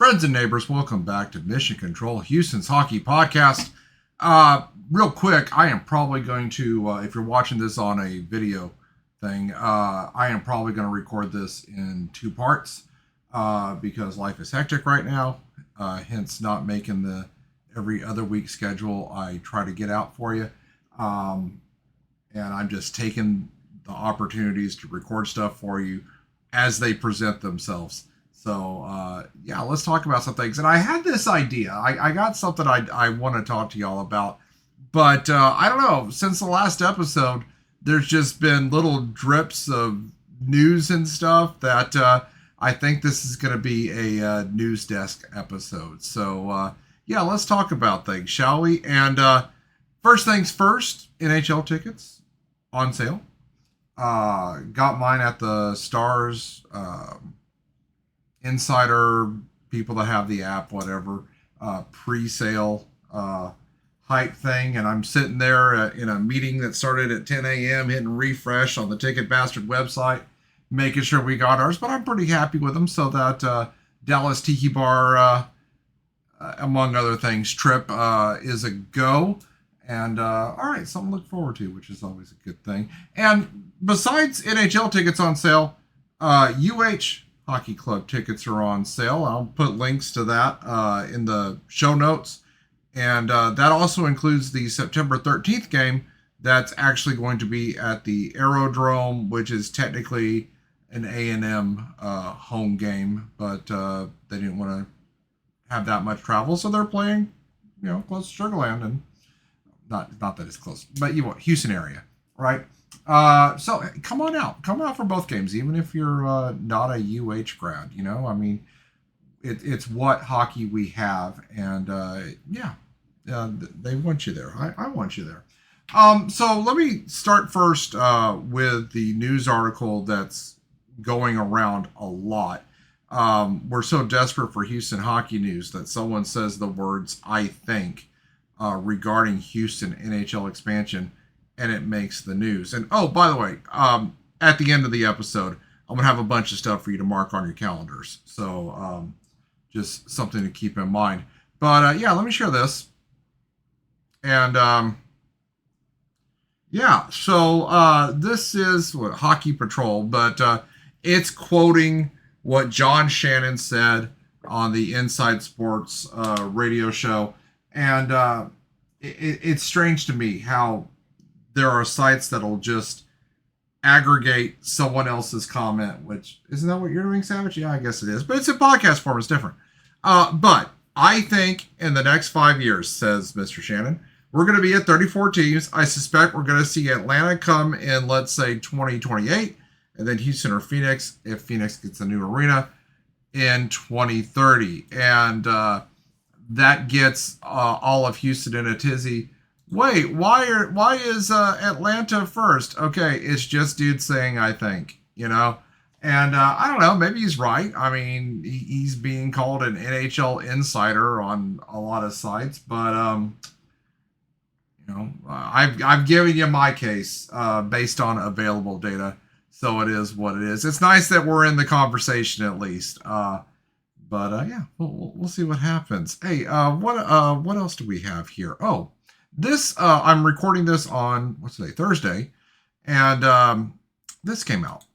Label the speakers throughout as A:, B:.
A: Friends and neighbors, welcome back to Mission Control, Houston's hockey podcast. Real quick, I am probably going to, if you're watching this on a video thing, I am probably going to record this in two parts because life is hectic right now, hence not making the every other week schedule I try to get out for you. And I'm just taking the opportunities to record stuff for you as they present themselves. So, yeah, let's talk about some things. And I had this idea. I got something I want to talk to y'all about. But I don't know. Since the last episode, there's just been little drips of news and stuff that I think this is going to be a news desk episode. So, yeah, let's talk about things, shall we? And first things first, NHL tickets on sale. Got mine at the Stars Insider, people that have the app, whatever, pre-sale hype thing. And I'm sitting there in a meeting that started at 10 a.m. hitting refresh on the Ticket Bastard website, making sure we got ours. But I'm pretty happy with them. So that Dallas Tiki Bar, among other things, trip is a go. And all right, something to look forward to, which is always a good thing. And besides NHL tickets on sale, UH Hockey Club tickets are on sale. I'll put links to that in the show notes. And that also includes the September 13th game that's actually going to be at the Aerodrome, which is technically an A&M home game, but they didn't want to have that much travel, so they're playing, close to Sugarland, and not that it's close, but Houston area, right? So come on out for both games, even if you're not a UH grad. I mean, it's what hockey we have, and they want you there. I want you there. So let me start first with the news article that's going around a lot. We're so desperate for Houston hockey news that someone says the words "I think" regarding Houston NHL expansion, and it makes the news. And oh, by the way, at the end of the episode, I'm gonna have a bunch of stuff for you to mark on your calendars. So just something to keep in mind. But yeah, let me share this. And yeah, so this is what Hockey Patrol, but it's quoting what John Shannon said on the Inside Sports radio show. And it's strange to me how there are sites that'll just aggregate someone else's comment, which isn't that what you're doing, Savage? Yeah, I guess it is. But it's in podcast form. It's different. But I think in the next 5 years, says Mr. Shannon, we're going to be at 34 teams. I suspect we're going to see Atlanta come in, let's say, 2028. And then Houston or Phoenix, if Phoenix gets a new arena, in 2030. And that gets all of Houston in a tizzy. Wait, why is Atlanta first? Okay, it's just dude saying I think, And I don't know, maybe he's right. I mean, he's being called an NHL insider on a lot of sites, but I've given you my case based on available data, so it is what it is. It's nice that we're in the conversation at least. But yeah, we'll see what happens. Hey, what else do we have here? Oh, this I'm recording this on what's today, Thursday, and this came out.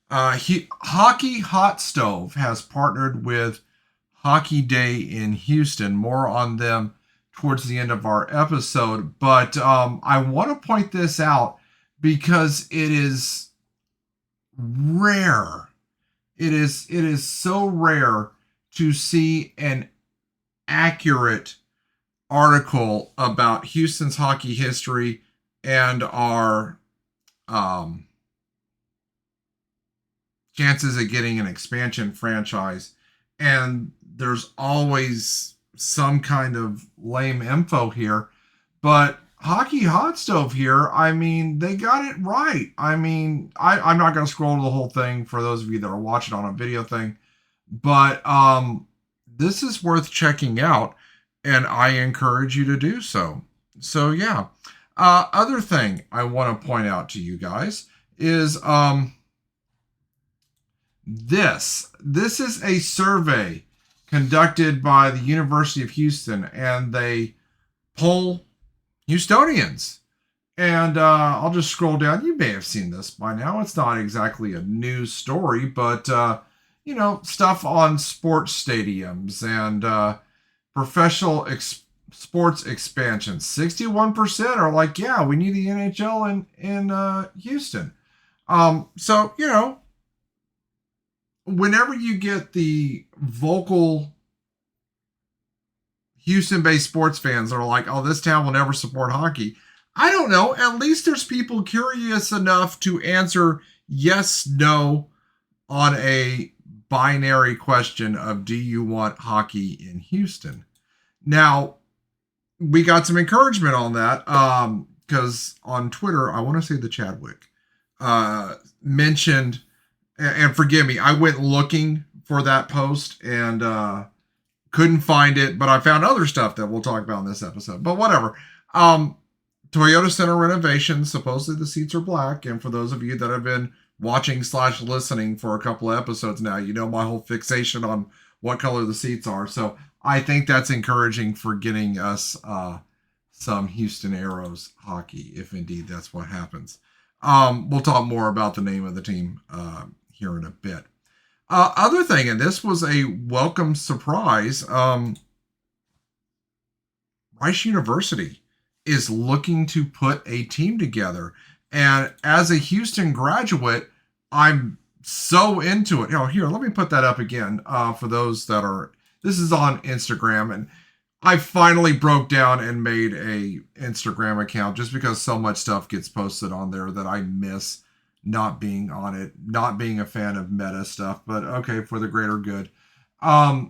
A: Hockey Hot Stove has partnered with Hockey Day in Houston. More on them towards the end of our episode, but I want to point this out because it is rare. It is so rare to see an accurate article about Houston's hockey history and our chances of getting an expansion franchise. And there's always some kind of lame info here. But Hockey Hot Stove here, I mean, they got it right. I mean, I'm not going to scroll to the whole thing for those of you that are watching on a video thing. But this is worth checking out, and I encourage you to do so. So, yeah. Other thing I want to point out to you guys is This is a survey conducted by the University of Houston, and they poll Houstonians. And I'll just scroll down. You may have seen this by now. It's not exactly a news story, but stuff on sports stadiums and professional sports expansion. 61% are like, yeah, we need the NHL in Houston. So whenever you get the vocal Houston-based sports fans that are like, oh, this town will never support hockey, I don't know. At least there's people curious enough to answer yes, no on a binary question of do you want hockey in Houston? Now, we got some encouragement on that because on Twitter, I want to say the Chadwick mentioned, and forgive me, I went looking for that post and couldn't find it, but I found other stuff that we'll talk about in this episode. But whatever. Toyota Center renovations, supposedly the seats are black. And for those of you that have been watching/listening for a couple of episodes now, you know my whole fixation on what color the seats are. So I think that's encouraging for getting us some Houston Aeros hockey, if indeed that's what happens. We'll talk more about the name of the team here in a bit. Other thing, and this was a welcome surprise, Rice University is looking to put a team together. And as a Houston graduate, I'm so into it. Here, let me put that up again for those that are, this is on Instagram. And I finally broke down and made a Instagram account just because so much stuff gets posted on there that I miss not being on it, not being a fan of meta stuff, but okay, for the greater good. So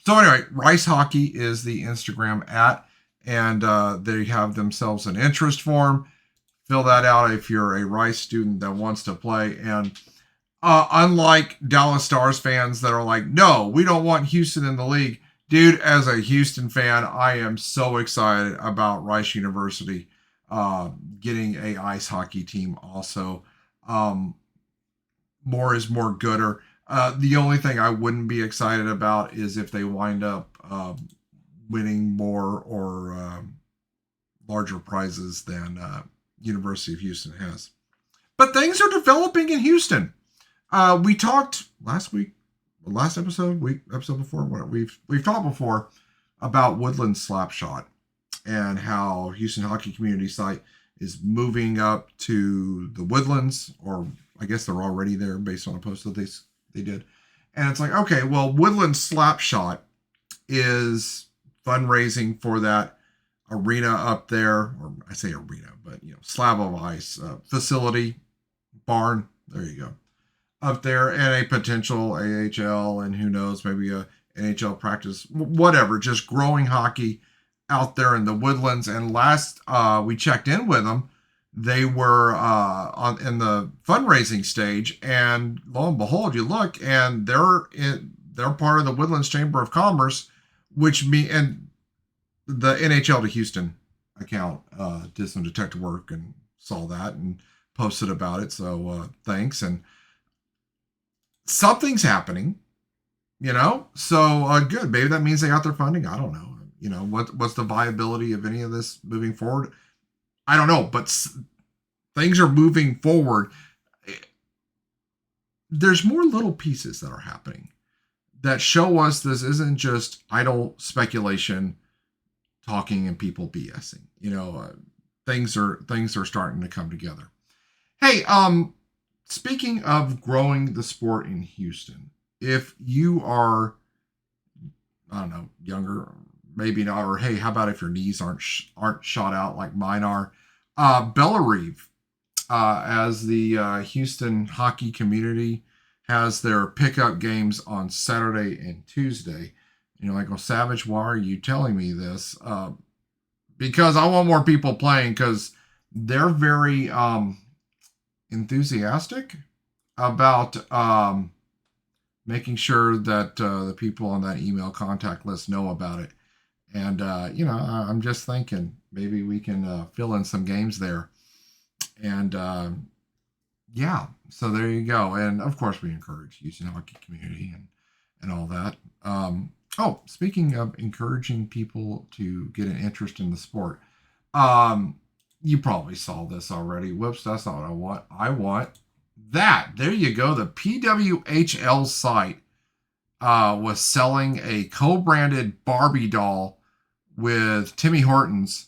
A: anyway, Rice Hockey is the Instagram @ and they have themselves an interest form. Fill that out if you're a Rice student that wants to play. And unlike Dallas Stars fans that are like, no, we don't want Houston in the league. Dude, as a Houston fan, I am so excited about Rice University getting a ice hockey team also. More is more gooder. The only thing I wouldn't be excited about is if they wind up winning more or larger prizes than University of Houston has. But things are developing in Houston. We talked last episode before, we've talked before about Woodland Slapshot and how Houston Hockey Community Site is moving up to the Woodlands, or I guess they're already there based on a post that they did. And it's like, okay, well, Woodland Slapshot is fundraising for that arena up there, or I say arena, but slab of ice facility, barn, there you go, up there, and a potential AHL, and who knows, maybe a NHL practice, whatever, just growing hockey out there in the Woodlands. And last we checked in with them, they were in the fundraising stage, and lo and behold, you look, and they're part of the Woodlands Chamber of Commerce, and the NHL to Houston account did some detective work and saw that and posted about it. So thanks. And something's happening, so good. Maybe that means they got their funding. I don't know. What's the viability of any of this moving forward? I don't know, but things are moving forward. There's more little pieces that are happening that show us this isn't just idle speculation, talking and people BSing. Things are starting to come together. Hey, speaking of growing the sport in Houston, if you are, I don't know, younger, maybe not, or hey, how about if your knees aren't shot out like mine are? Bellarive, as the Houston hockey community has their pickup games on Saturday and Tuesday. Well, Savage, why are you telling me this? Because I want more people playing, because they're very enthusiastic about making sure that the people on that email contact list know about it. And, I'm just thinking maybe we can fill in some games there and yeah, so there you go. And of course, we encourage using the hockey community and all that. Oh, speaking of encouraging people to get an interest in the sport, um, you probably saw this already. Whoops, that's not what I want. I want that. There you go. The PWHL site was selling a co-branded Barbie doll with Timmy Hortons,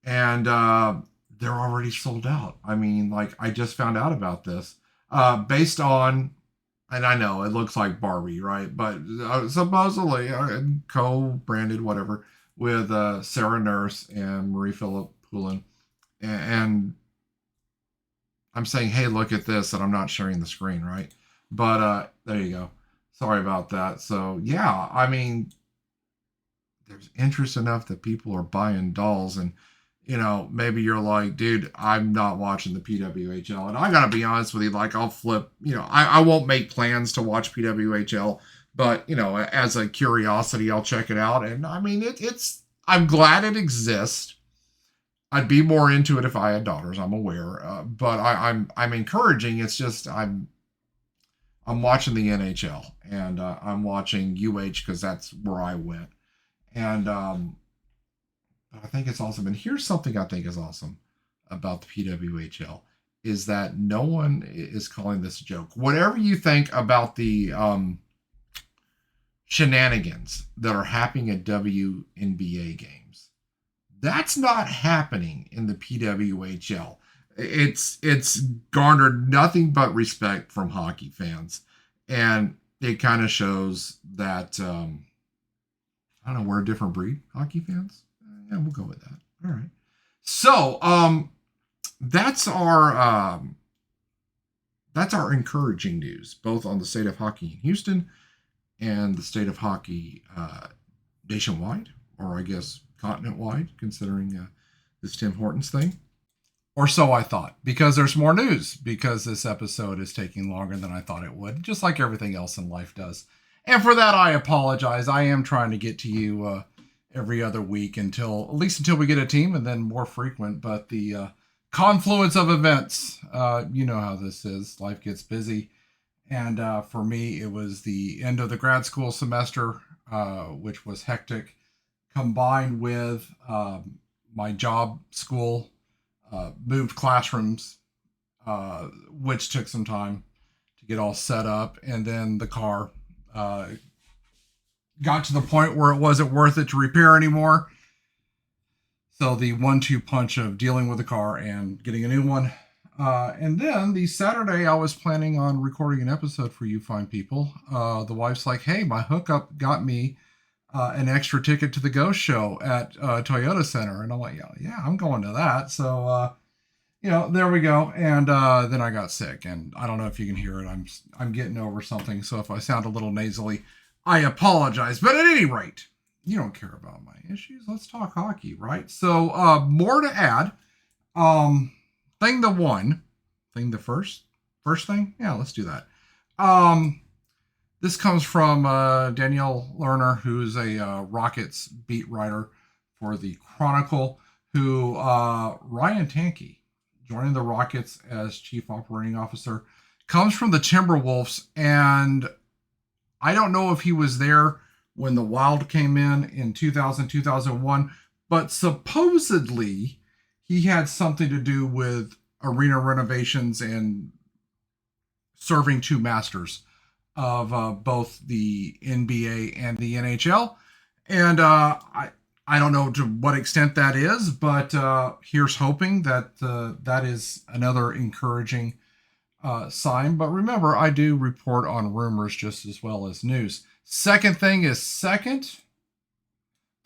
A: and they're already sold out. I mean, like I just found out about this, based on, and I know it looks like Barbie, right? But supposedly co-branded whatever with Sarah Nurse and Marie Philip Poulin, and I'm saying, hey, look at this, and I'm not sharing the screen, right? But there you go. Sorry about that. So yeah, I mean, there's interest enough that people are buying dolls, and maybe you're like, dude, I'm not watching the PWHL. And I gotta be honest with you, like I'll flip, I won't make plans to watch PWHL, but as a curiosity, I'll check it out. And I mean, I'm glad it exists. I'd be more into it if I had daughters, I'm aware, but I'm encouraging. It's just I'm watching the NHL, and I'm watching UH because that's where I went. And I think it's awesome. And here's something I think is awesome about the PWHL is that no one is calling this a joke. Whatever you think about the shenanigans that are happening at WNBA games, that's not happening in the PWHL. It's garnered nothing but respect from hockey fans, and it kind of shows that I don't know, we're a different breed, hockey fans. Yeah, we'll go with that. All right. So that's our encouraging news, both on the state of hockey in Houston and the state of hockey nationwide, or I guess continent-wide, considering this Tim Hortons thing. Or so I thought, because there's more news, because this episode is taking longer than I thought it would, just like everything else in life does. And for that, I apologize. I am trying to get to you every other week at least until we get a team, and then more frequent. But the confluence of events, you know how this is. Life gets busy. And for me, it was the end of the grad school semester, which was hectic, combined with my job school, moved classrooms, which took some time to get all set up. And then the car got to the point where it wasn't worth it to repair anymore. So the 1-2 punch of dealing with the car and getting a new one. And then the Saturday, I was planning on recording an episode for you fine people. The wife's like, hey, my hookup got me an extra ticket to the Ghost Show at Toyota Center. And I'm like, yeah, I'm going to that. So, there we go. And then I got sick, and I don't know if you can hear it. I'm getting over something. So if I sound a little nasally, I apologize. But at any rate, you don't care about my issues. Let's talk hockey, right? So more to add. The first thing. Yeah, let's do that. This comes from Danielle Lerner, who's a Rockets beat writer for the Chronicle, who Ryan Tanke, joining the Rockets as chief operating officer, comes from the Timberwolves. And I don't know if he was there when the Wild came in 2000, 2001, but supposedly he had something to do with arena renovations and serving two masters of both the NBA and the NHL. And I don't know to what extent that is, but here's hoping that that is another encouraging sign. But remember, I do report on rumors just as well as news. Second thing is the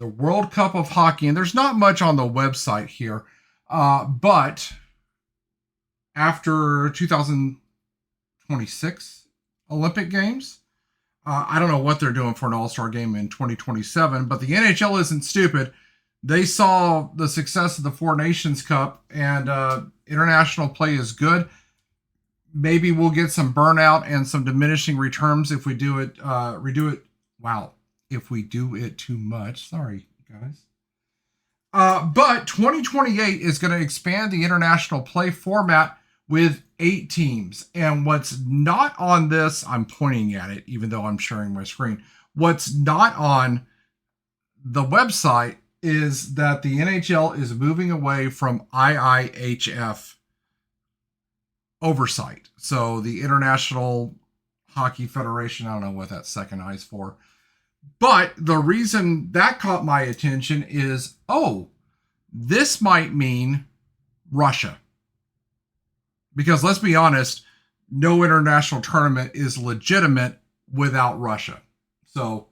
A: World Cup of Hockey. And there's not much on the website here, but after 2026 Olympic Games, I don't know what they're doing for an all-star game in 2027, but the NHL isn't stupid. They saw the success of the Four Nations Cup, and international play is good. Maybe we'll get some burnout and some diminishing returns if we do it, redo it. Wow. If we do it too much. Sorry, guys. But 2028 is going to expand the international play format with 8 teams. And what's not on this, I'm pointing at it, even though I'm sharing my screen. What's not on the website is that the NHL is moving away from IIHF oversight. So the International Hockey Federation, I don't know what that second I is for. But the reason that caught my attention is, this might mean Russia. Because let's be honest, no international tournament is legitimate without Russia. So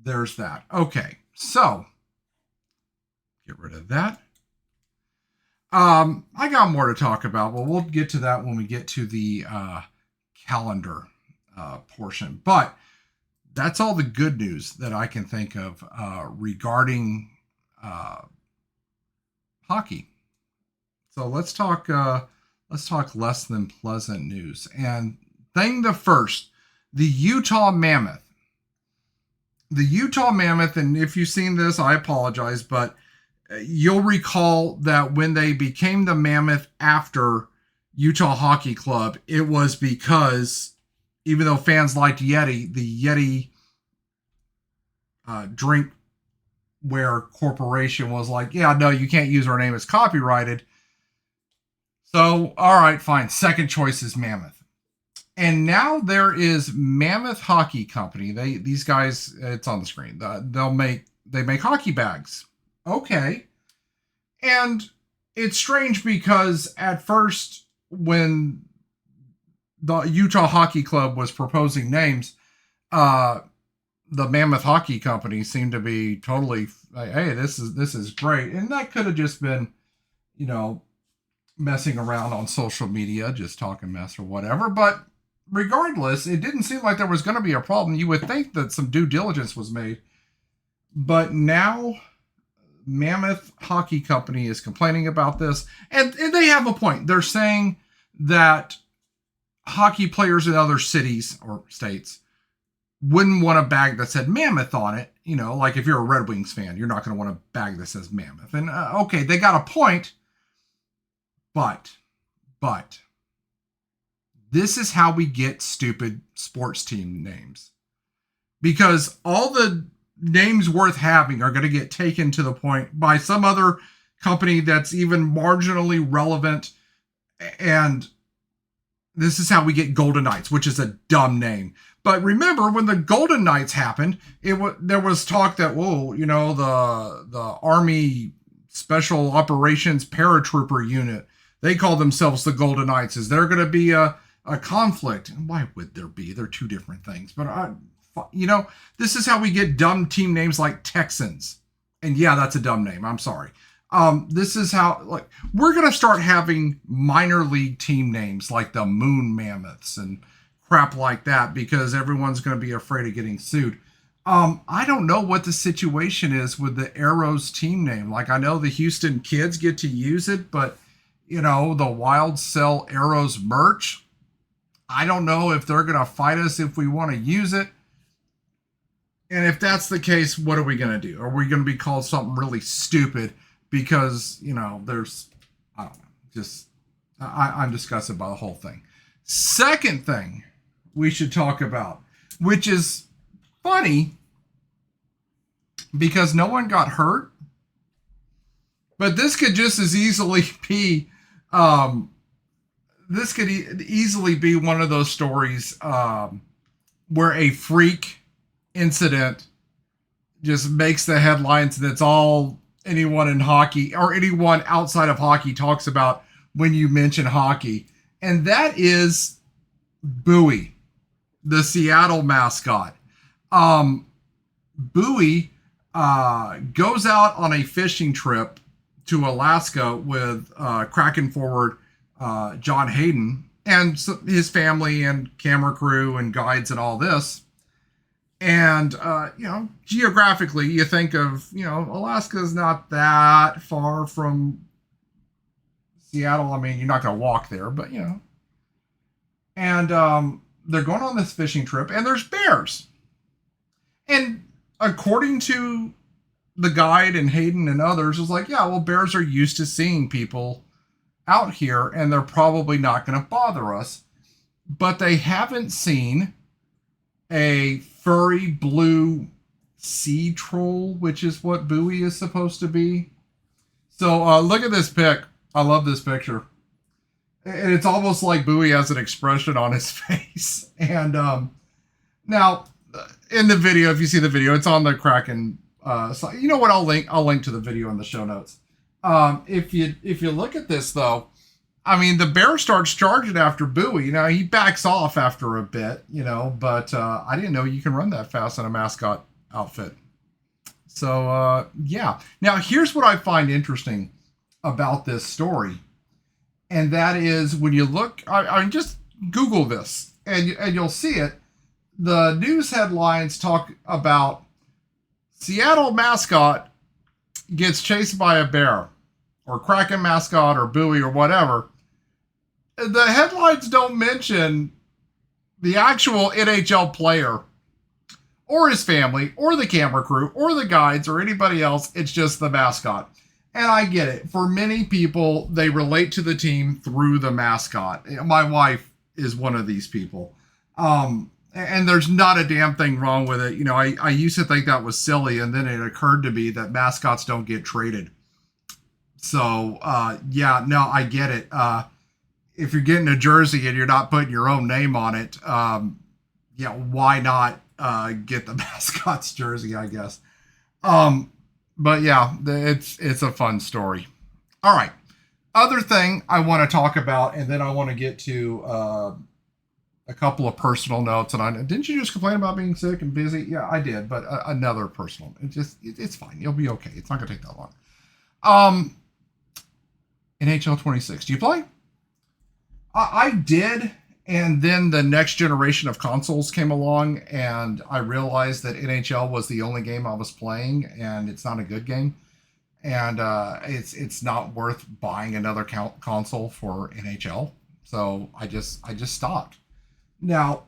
A: there's that. Okay, so get rid of that. I got more to talk about, but we'll get to that when we get to the calendar portion. But that's all the good news that I can think of regarding hockey. So let's talk less than pleasant news. And thing the first, the Utah Mammoth. The Utah Mammoth, and if you've seen this, I apologize, but you'll recall that when they became the Mammoth after Utah Hockey Club, it was because even though fans liked Yeti, the Yeti drinkware corporation was like, yeah, no, you can't use our name, it's copyrighted. So, all right, fine. Second choice is Mammoth. And now there is Mammoth Hockey Company. These guys, it's on the screen. They make hockey bags. Okay. And it's strange because at first when the Utah Hockey Club was proposing names, the Mammoth Hockey Company seemed to be totally, hey, this is great. And that could have just been, messing around on social media, just talking mess or whatever. But regardless, it didn't seem like there was going to be a problem. You would think that some due diligence was made. But now Mammoth Hockey Company is complaining about this. And they have a point. They're saying that hockey players in other cities or states wouldn't want a bag that said Mammoth on it. Like if you're a Red Wings fan, you're not going to want a bag that says Mammoth. And okay, they got a point. But this is how we get stupid sports team names. Because all the names worth having are going to get taken to the point by some other company that's even marginally relevant. And this is how we get Golden Knights, which is a dumb name. But remember, when the Golden Knights happened, there was talk that, the Army Special Operations Paratrooper Unit, they call themselves the Golden Knights. Is there going to be a conflict? And why would there be? They're two different things. But, this is how we get dumb team names like Texans. And yeah, that's a dumb name. I'm sorry. This is how, we're going to start having minor league team names like the Moon Mammoths and crap like that because everyone's going to be afraid of getting sued. I don't know what the situation is with the Aeros team name. I know the Houston Kids get to use it, but the Wild sell Aeros merch. I don't know if they're going to fight us if we want to use it. And if that's the case, what are we going to do? Are we going to be called something really stupid because, there's, I don't know, I'm disgusted by the whole thing. Second thing we should talk about, which is funny because no one got hurt, but this could just as easily be, easily be one of those stories where a freak incident just makes the headlines. That's all anyone in hockey or anyone outside of hockey talks about when you mention hockey. And that is Bowie, the Seattle mascot. Bowie goes out on a fishing trip to Alaska with Kraken forward John Hayden and his family and camera crew and guides and all this. And, geographically, you think of, Alaska's not that far from Seattle. I mean, you're not going to walk there, but, And they're going on this fishing trip, and there's bears. And according to the guide and Hayden and others, was like, yeah, well, bears are used to seeing people out here, and they're probably not going to bother us. But they haven't seen a furry blue sea troll, which is what Bowie is supposed to be. So look at this pic. I love this picture. And it's almost like Bowie has an expression on his face. And now, in the video, if you see the video, it's on the Kraken. So you know what? I'll link to the video in the show notes. If you look at this though, I mean, the bear starts charging after Bowie. Now he backs off after a bit, but I didn't know you can run that fast in a mascot outfit. So yeah. Now here's what I find interesting about this story, and that is when you look, I mean, just Google this, and you'll see it. The news headlines talk about Seattle mascot gets chased by a bear, or Kraken mascot, or Bowie, or whatever. The headlines don't mention the actual NHL player, or his family, or the camera crew, or the guides, or anybody else. It's just the mascot. And I get it. For many people, they relate to the team through the mascot. My wife is one of these people. And there's not a damn thing wrong with it. I used to think that was silly, and then it occurred to me that mascots don't get traded. So, yeah, no, I get it. If you're getting a jersey and you're not putting your own name on it, yeah, why not get the mascot's jersey, I guess. But yeah, it's a fun story. All right. Other thing I want to talk about, and then I want to get to a couple of personal notes. And didn't you just complain about being sick and busy? Yeah, I did, but another personal. It's fine. You'll be okay. It's not going to take that long. NHL 26. Do you play? I did, and then the next generation of consoles came along, and I realized that NHL was the only game I was playing, and it's not a good game, and it's not worth buying another console for NHL. So I just stopped. Now,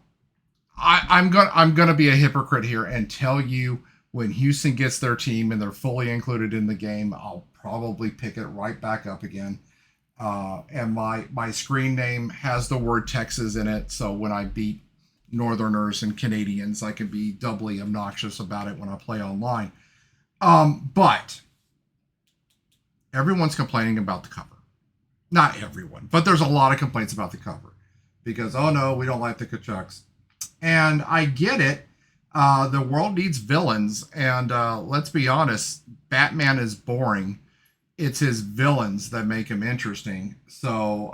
A: I'm gonna be a hypocrite here and tell you, when Houston gets their team and they're fully included in the game, I'll probably pick it right back up again. And my screen name has the word Texas in it, so when I beat Northerners and Canadians, I can be doubly obnoxious about it when I play online. But everyone's complaining about the cover. Not everyone, but there's a lot of complaints about the cover. Because, oh no, we don't like the Kachucks. And I get it. The world needs villains, and let's be honest, Batman is boring. It's his villains that make him interesting. So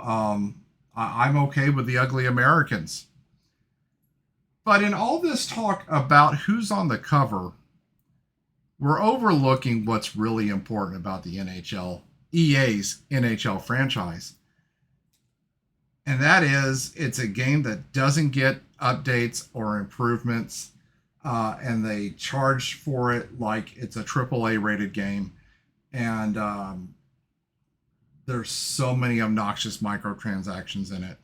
A: I'm okay with the ugly Americans. But in all this talk about who's on the cover, we're overlooking what's really important about the NHL, EA's NHL franchise. And that is, it's a game that doesn't get updates or improvements, and they charge for it like it's a AAA rated game. And there's so many obnoxious microtransactions in it.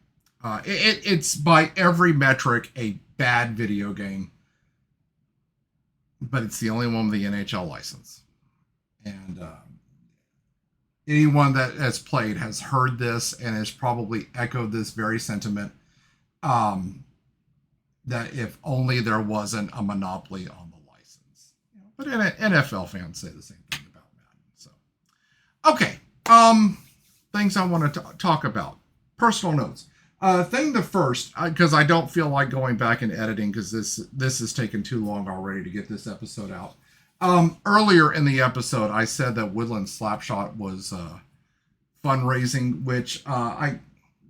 A: It's by every metric a bad video game, but it's the only one with the NHL license. And anyone that has played has heard this and has probably echoed this very sentiment, that if only there wasn't a monopoly on the license. But NFL fans say the same thing about Madden. So, okay, things I want to talk about. Personal notes. The first, because I don't feel like going back and editing, because this has taken too long already to get this episode out. Earlier in the episode, I said that Woodland Slapshot was fundraising, which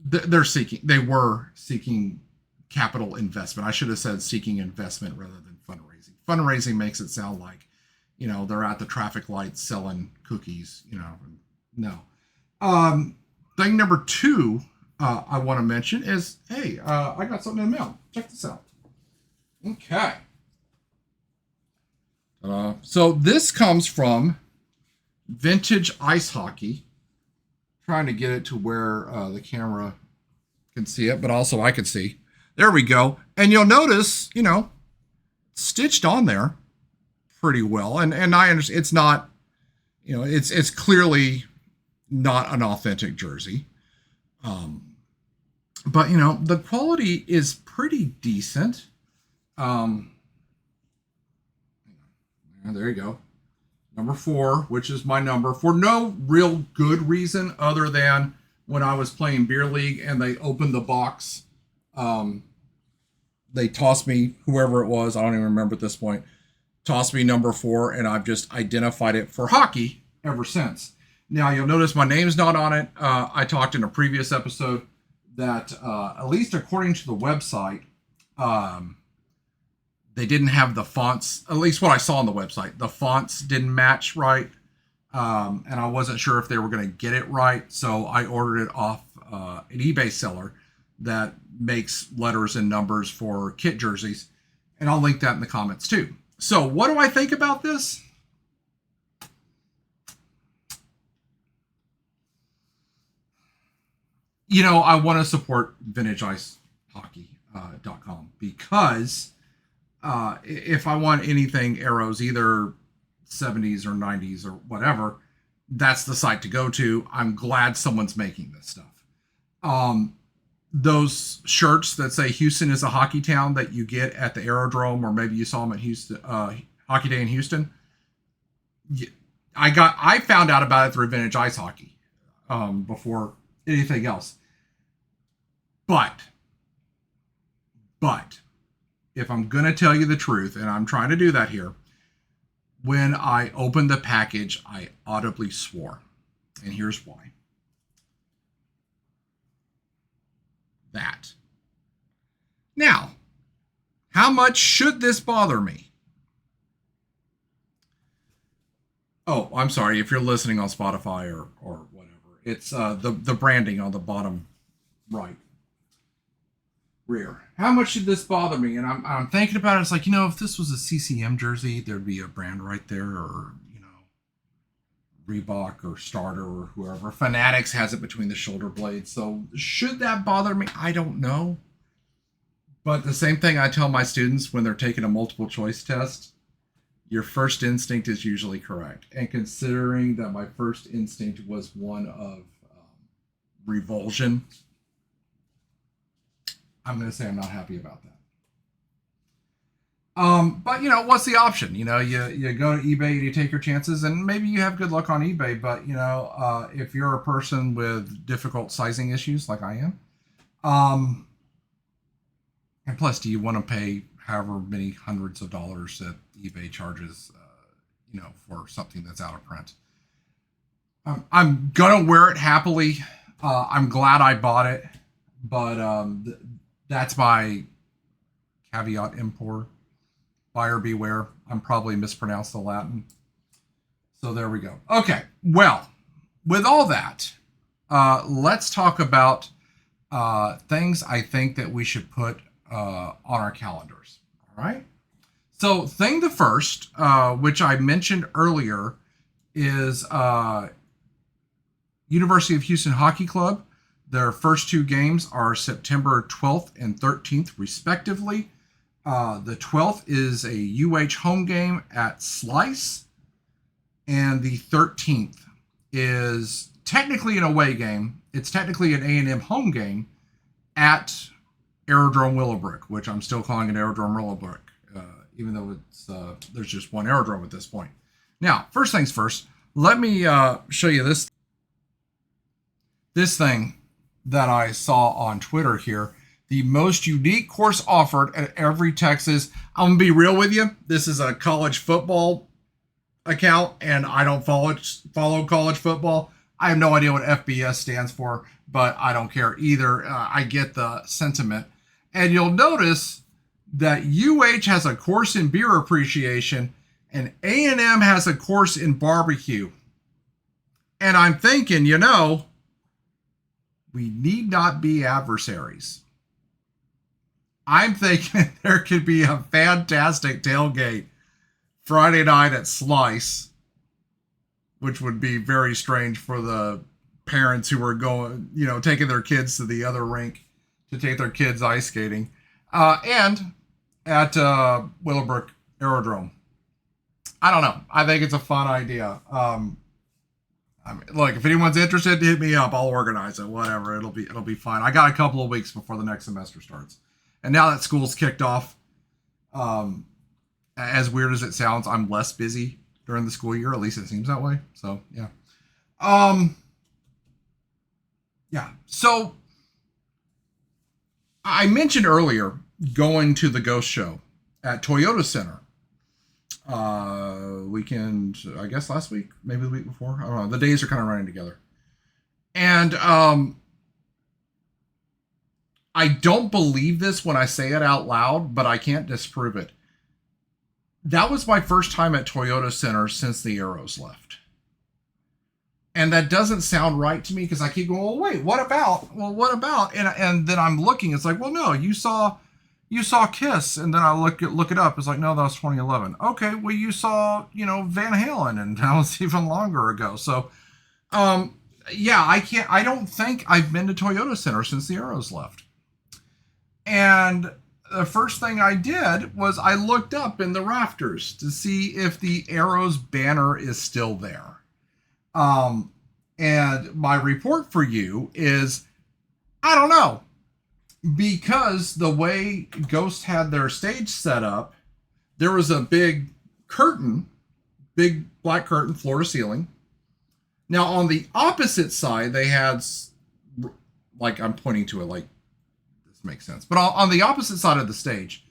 A: they were seeking capital investment. I should have said seeking investment rather than fundraising. Fundraising makes it sound like, they're at the traffic lights selling cookies. No. Thing number two I want to mention is, hey, I got something in the mail. Check this out. Okay. So this comes from Vintage Ice Hockey. Trying to get it to where the camera can see it, but also I can see. There we go. And you'll notice, stitched on there pretty well. And I understand it's not, it's clearly not an authentic jersey. But you know, the quality is pretty decent. And there you go. Number 4, which is my number, for no real good reason other than when I was playing beer league and they opened the box. They tossed me, whoever it was, I don't even remember at this point, tossed me number 4, and I've just identified it for hockey ever since. Now, you'll notice my name's not on it. I talked in a previous episode that, at least according to the website, they didn't have the fonts, at least what I saw on the website. The fonts didn't match right, and I wasn't sure if they were going to get it right, so I ordered it off an eBay seller that makes letters and numbers for kit jerseys, and I'll link that in the comments too. So what do I think about this? You know, I want to support VintageIceHockey.com because if I want anything Aeros, either 70s or 90s or whatever, that's the site to go to. I'm glad someone's making this stuff. Those shirts that say Houston is a hockey town that you get at the Aerodrome, or maybe you saw them at Houston, Hockey Day in Houston. I found out about it through Vintage Ice Hockey before anything else. But if I'm going to tell you the truth, and I'm trying to do that here, when I opened the package, I audibly swore. And here's why. That. Now, how much should this bother me? Oh, I'm sorry. If you're listening on Spotify or whatever, it's the branding on the bottom right rear. How much should this bother me? And I'm thinking about it. It's like, you know, if this was a CCM jersey, there'd be a brand right there, or, you know, Reebok or Starter or whoever. Fanatics has it between the shoulder blades. So should that bother me? I don't know. But the same thing I tell my students when they're taking a multiple choice test, your first instinct is usually correct. And considering that my first instinct was one of revulsion, I'm going to say I'm not happy about that. But you know, what's the option? You know, you go to eBay and you take your chances, and maybe you have good luck on eBay. But you know, if you're a person with difficult sizing issues like I am, and plus, do you want to pay however many hundreds of dollars that eBay charges, you know, for something that's out of print? I'm gonna wear it happily. I'm glad I bought it, but that's my caveat emptor. Buyer beware. I'm probably mispronounced the Latin. So there we go. Okay. Well, with all that, let's talk about things I think that we should put on our calendars. All right. So thing the first, which I mentioned earlier, is University of Houston Hockey Club. Their first 2 games are September 12th and 13th, respectively. The 12th is a UH home game at Slice, and the 13th is technically an away game. It's technically an A&M home game at Aerodrome Willowbrook, which I'm still calling it Aerodrome Willowbrook, even though it's there's just one aerodrome at this point. Now, first things first, let me show you this thing that I saw on Twitter here. The most unique course offered at every Texas. I'm going to be real with you. This is a college football account, and I don't follow college football. I have no idea what FBS stands for, but I don't care either. I get the sentiment. And you'll notice that UH has a course in beer appreciation, and A&M has a course in barbecue. And I'm thinking, you know, we need not be adversaries. I'm thinking there could be a fantastic tailgate Friday night at Slice, which would be very strange for the parents who are going, you know, taking their kids to the other rink to take their kids ice skating, and at Willowbrook Aerodrome. I don't know. I think it's a fun idea. I mean, look, if anyone's interested, hit me up. I'll organize it. Whatever, it'll be fine. I got a couple of weeks before the next semester starts, and now that school's kicked off, um, as weird as it sounds, I'm less busy during the school year. At least it seems that way. So yeah, um, yeah. So I mentioned earlier going to the Ghost Show at Toyota Center weekend, I guess last week, maybe the week before. I don't know. The days are kind of running together. And I don't believe this when I say it out loud, but I can't disprove it. That was my first time at Toyota Center since the Aeros left. And that doesn't sound right to me because I keep going, well, wait, what about? Well, what about? And then I'm looking, it's like, well, no, you saw Kiss, and then I look it up. It's like, no, that was 2011. Okay, well, you saw, Van Halen, and that was even longer ago. So, yeah, I don't think I've been to Toyota Center since the Aeros left. And the first thing I did was I looked up in the rafters to see if the Aeros banner is still there. And my report for you is, I don't know. Because the way Ghost had their stage set up, there was a big black curtain, floor to ceiling. Now on the opposite side, they had, like I'm pointing to it like this makes sense. But on the opposite side of the stage,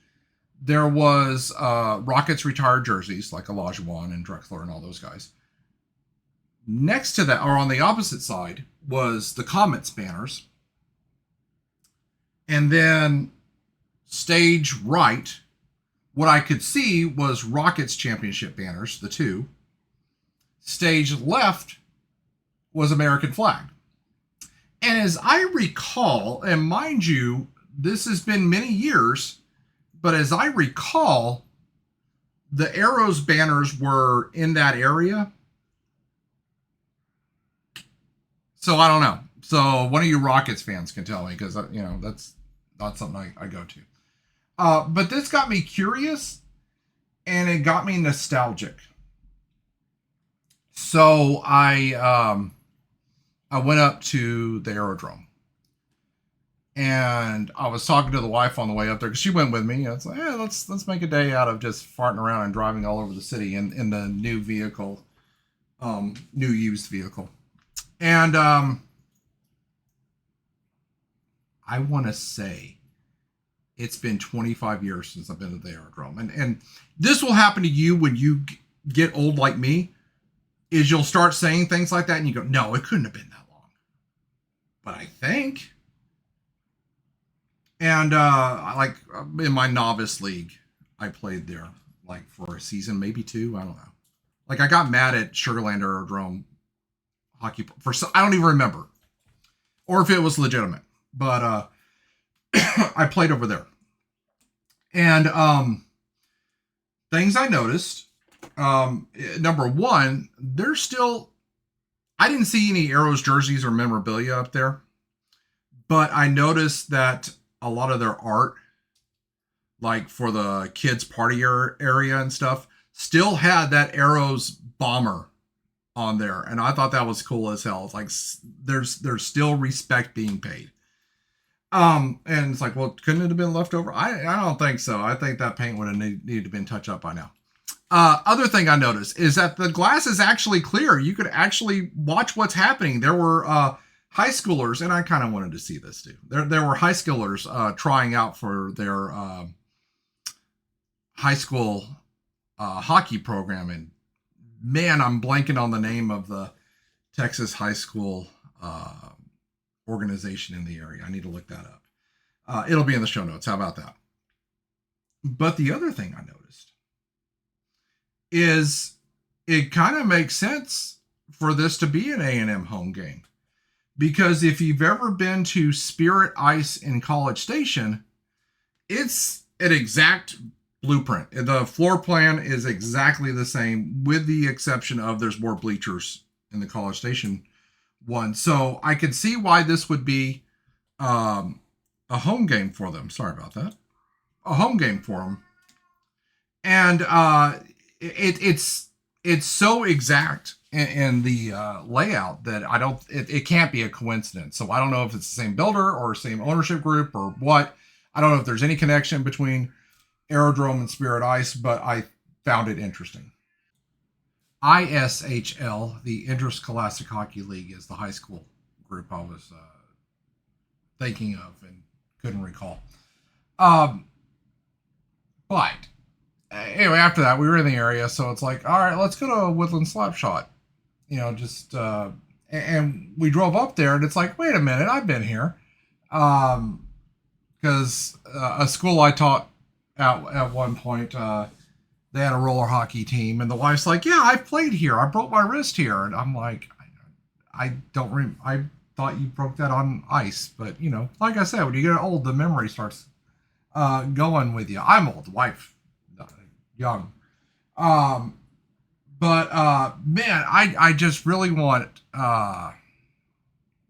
A: there was Rockets retired jerseys like Olajuwon and Drexler and all those guys. Next to that, or on the opposite side, was the Comets banners. And then stage right, what I could see was Rockets championship banners, the two. Stage left was American flag. And as I recall, and mind you, this has been many years, but as I recall, the Aeros banners were in that area. So I don't know. So one of you Rockets fans can tell me, because that's not something I go to. But this got me curious, and it got me nostalgic. So I went up to the aerodrome, and I was talking to the wife on the way up there because she went with me. It's like, hey, let's make a day out of just farting around and driving all over the city in the new vehicle, new used vehicle. And I want to say it's been 25 years since I've been to the aerodrome. And this will happen to you when you get old like me, is you'll start saying things like that and you go, no, it couldn't have been that long. But I think. And like in my novice league, I played there like for a season, maybe two. I don't know. Like I got mad at Sugarland Aerodrome hockey I don't even remember, or if it was legitimate, but I played over there. And things I noticed, number one, I didn't see any Aeros jerseys or memorabilia up there, but I noticed that a lot of their art, like for the kids party area and stuff, still had that Aeros bomber on there, and I thought that was cool as hell. It's like there's still respect being paid. And it's like, well, couldn't it have been left over? I don't think so. I think that paint would have needed to been touched up by now. Other thing I noticed is that the glass is actually clear. You could actually watch what's happening. There were high schoolers, and I kind of wanted to see this too. There were high schoolers trying out for their high school hockey program, and man, I'm blanking on the name of the Texas high school organization in the area. I need to look that up. It'll be in the show notes. How about that? But the other thing I noticed is it kind of makes sense for this to be an A&M home game. Because if you've ever been to Spirit Ice in College Station, it's an exact blueprint. The floor plan is exactly the same, with the exception of there's more bleachers in the College Station one. So I could see why this would be a home game for them. Sorry about that. A home game for them. And it's so exact in the layout that it can't be a coincidence. So I don't know if it's the same builder or same ownership group or what. I don't know if there's any connection between Aerodrome and Spirit Ice, but I found it interesting. ISHL, the Interscholastic Hockey League, is the high school group I was thinking of and couldn't recall. Um, but anyway, after that, we were in the area, so it's like, all right, let's go to Woodland Slapshot. Just and we drove up there, and it's like, wait a minute, I've been here, because a school I taught at one point, they had a roller hockey team, and the wife's like, yeah, I've played here. I broke my wrist here, and I'm like, I don't. I thought you broke that on ice, but like I said, when you get old, the memory starts going with you. I'm old, the wife young. But man, I just really want I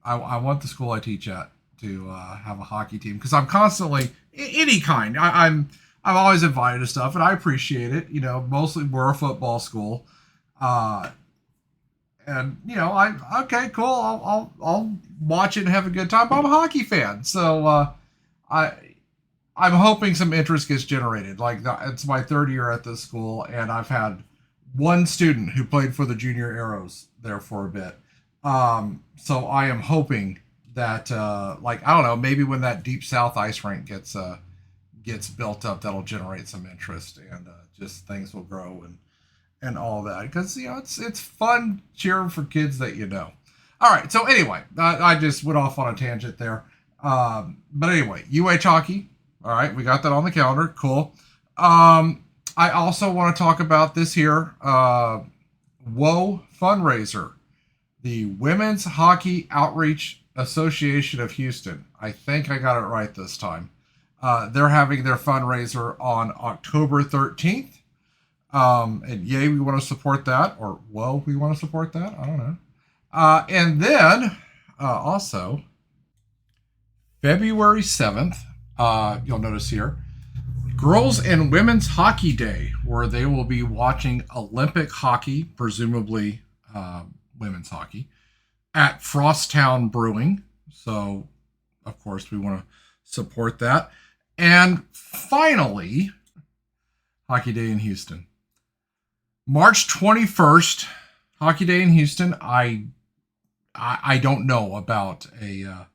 A: want the school I teach at to have a hockey team, because I'm constantly any kind. I'm always invited to stuff, and I appreciate it. Mostly we're a football school, and I okay, cool. I'll watch it and have a good time. I'm a hockey fan, so I'm hoping some interest gets generated. Like it's my third year at this school, and I've had one student who played for the junior Aeros there for a bit. So I am hoping that I don't know, maybe when that Deep South ice rink gets built up, that'll generate some interest, and just things will grow and all that, because it's fun cheering for kids that All right, so anyway, I just went off on a tangent there. But anyway, UH hockey. All right, we got that on the calendar. Cool. I also want to talk about this here. WHOA fundraiser, the Women's Hockey Outreach Association of Houston. I think I got it right this time. They're having their fundraiser on October 13th. And yay, we want to support that. Or whoa, we want to support that. I don't know. And then also February 7th, you'll notice here, Girls and Women's Hockey Day, where they will be watching Olympic hockey, presumably women's hockey, at Frosttown Brewing. So, of course, we want to support that. And finally, Hockey Day in Houston. March 21st, Hockey Day in Houston. I don't know about a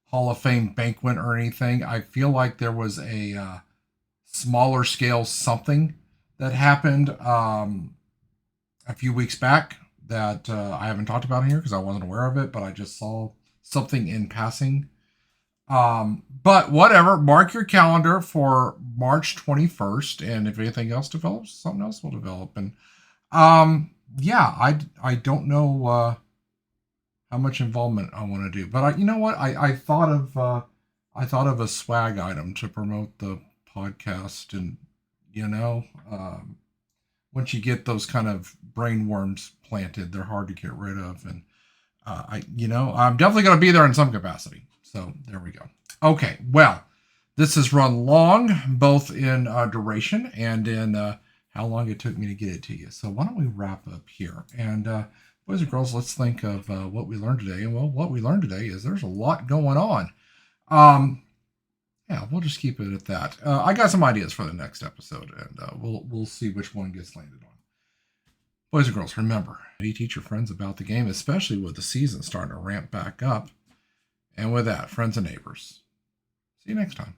A: Hall of Fame banquet or anything. I feel like there was a smaller scale something that happened a few weeks back that I haven't talked about here because I wasn't aware of it, but I just saw something in passing. But whatever, mark your calendar for March 21st, and if anything else develops, something else will develop. And yeah, I don't know how much involvement I want to do, but you know what? I thought of a swag item to promote the podcast, and once you get those kind of brain worms planted, they're hard to get rid of, and I'm definitely going to be there in some capacity. So there we go. Okay, well, this has run long, both in duration and in how long it took me to get it to you. So why don't we wrap up here? And boys and girls, let's think of what we learned today. And well, what we learned today is there's a lot going on. Yeah, we'll just keep it at that. I got some ideas for the next episode, and we'll see which one gets landed on. Boys and girls, remember, teach your friends about the game, especially with the season starting to ramp back up. And with that, friends and neighbors, see you next time.